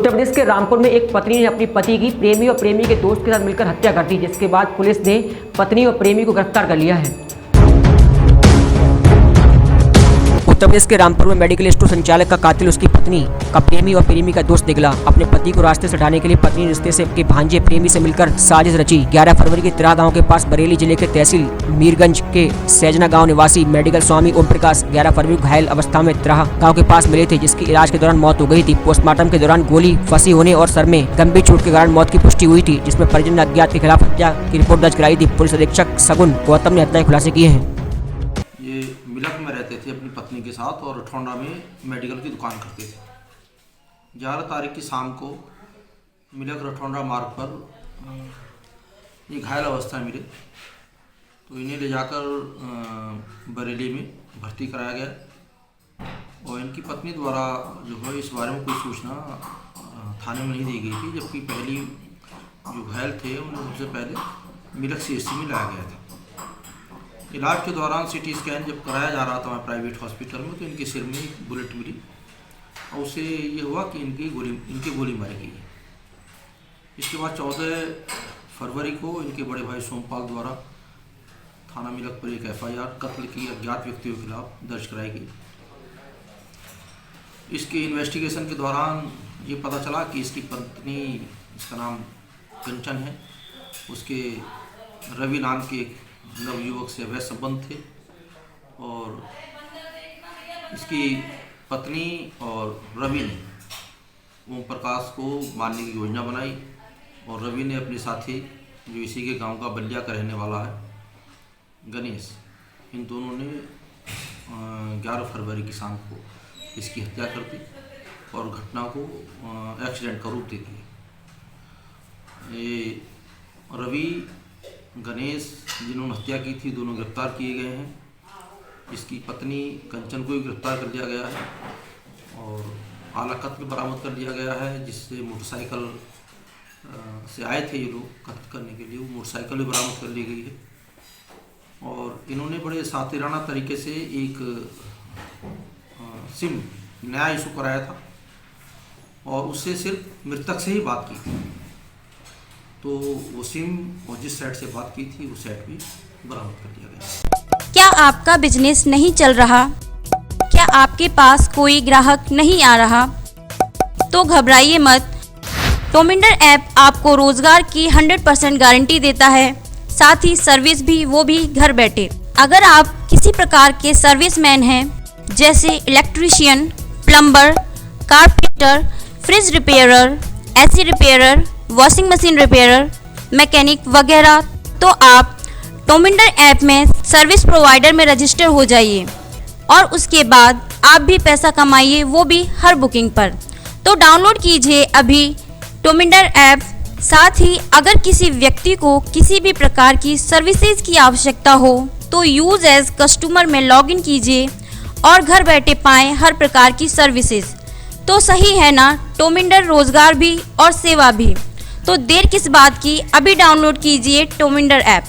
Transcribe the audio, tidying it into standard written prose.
उत्तर प्रदेश के रामपुर में एक पत्नी ने अपनी पति की प्रेमी और प्रेमी के दोस्त के साथ मिलकर हत्या कर दी, जिसके बाद पुलिस ने पत्नी और प्रेमी को गिरफ्तार कर लिया है। उत्तर प्रदेश के रामपुर में मेडिकल स्टोर संचालक का कातिल उसकी पत्नी का प्रेमी और प्रेमी का दोस्त निकला। अपने पति को रास्ते से हटाने के लिए पत्नी रिश्ते से के भांजे प्रेमी से मिलकर साजिश रची। 11 फरवरी के तिराह गांव के पास बरेली जिले के तहसील मीरगंज के सैजना गांव निवासी मेडिकल स्वामी ओम प्रकाश 11 फरवरी को घायल अवस्था में तिराह गांव के पास मिले थे, जिसकी इलाज के दौरान मौत हो गई थी। पोस्टमार्टम के दौरान गोली फंसी होने और सर में गंभीर चोट के कारण मौत की पुष्टि हुई थी, जिसमें परिजन ने अज्ञात के खिलाफ हत्या की रिपोर्ट दर्ज कराई थी। पुलिस अधीक्षक सगुन गौतम ने हत्या के खुलासे किए हैं। मिलक में रहते थे अपनी पत्नी के साथ और रठौंडा में मेडिकल की दुकान करते थे। 11 तारीख की शाम को मिलक रठौंडा मार्ग पर ये घायल अवस्था में मिले, तो इन्हें ले जाकर बरेली में भर्ती कराया गया और इनकी पत्नी द्वारा जो है इस बारे में कोई सूचना थाने में नहीं दी गई थी, जबकि पहली जो घायल थे उन्हें सबसे पहले मिलक CHC में लाया गया था। इलाज के दौरान CT स्कैन जब कराया जा रहा था वहाँ प्राइवेट हॉस्पिटल में, तो इनके सिर में एक बुलेट मिली और उससे ये हुआ कि इनकी गोली मारी गई। इसके बाद 14 फरवरी को इनके बड़े भाई सोमपाल द्वारा थाना मिलक पर एक FIR कत्ल की अज्ञात व्यक्तियों के खिलाफ दर्ज कराई गई। इसके इन्वेस्टिगेशन के दौरान ये पता चला कि इसकी पत्नी, इसका नाम कंचन है, उसके रवि नाम के एक नवयुवक से अवैध संबंध थे और इसकी पत्नी और रवि ने ओम प्रकाश को मारने की योजना बनाई और रवि ने अपने साथी जो इसी के गांव का बलिया का रहने वाला है गणेश, इन दोनों ने 11 फरवरी की शाम को इसकी हत्या कर दी और घटना को एक्सीडेंट का रूप दे दिया। ये रवि गणेश जिन्होंने हत्या की थी दोनों गिरफ्तार किए गए हैं। इसकी पत्नी कंचन को भी गिरफ्तार कर लिया गया है और आला कत्ल बरामद कर लिया गया है, जिससे मोटरसाइकिल से आए थे ये लोग कत्ल करने के लिए, वो मोटरसाइकिल भी बरामद कर ली गई है। और इन्होंने बड़े सातिराना तरीके से एक सिम नया इशू कराया था और उससे सिर्फ मृतक से ही बात की थी, तो वो सिम और जिस सेट से बात की थी वो सेट भी बरामद कर लिया गया। क्या आपका बिजनेस नहीं चल रहा? क्या आपके पास कोई ग्राहक नहीं आ रहा? तो घबराइए मत। टोमिंडर ऐप आपको रोजगार की 100% गारंटी देता है, साथ ही सर्विस भी, वो भी घर बैठे। अगर आप किसी प्रकार के सर्विसमैन हैं, जैसे electrician, plumber, carpenter, fridge repairer, AC repairer, washing machine repairer, mechanic वगैरह, तो आप टोमिंडर ऐप में सर्विस प्रोवाइडर में रजिस्टर हो जाइए और उसके बाद आप भी पैसा कमाइए, वो भी हर बुकिंग पर। तो डाउनलोड कीजिए अभी टोमिंडर ऐप। साथ ही अगर किसी व्यक्ति को किसी भी प्रकार की सर्विसेज की आवश्यकता हो तो यूज एज कस्टमर में लॉगिन कीजिए और घर बैठे पाएं हर प्रकार की सर्विसेज। तो सही है ना, टोमिंडर रोजगार भी और सेवा भी। तो देर किस बात की, अभी डाउनलोड कीजिए टोमिंडर ऐप।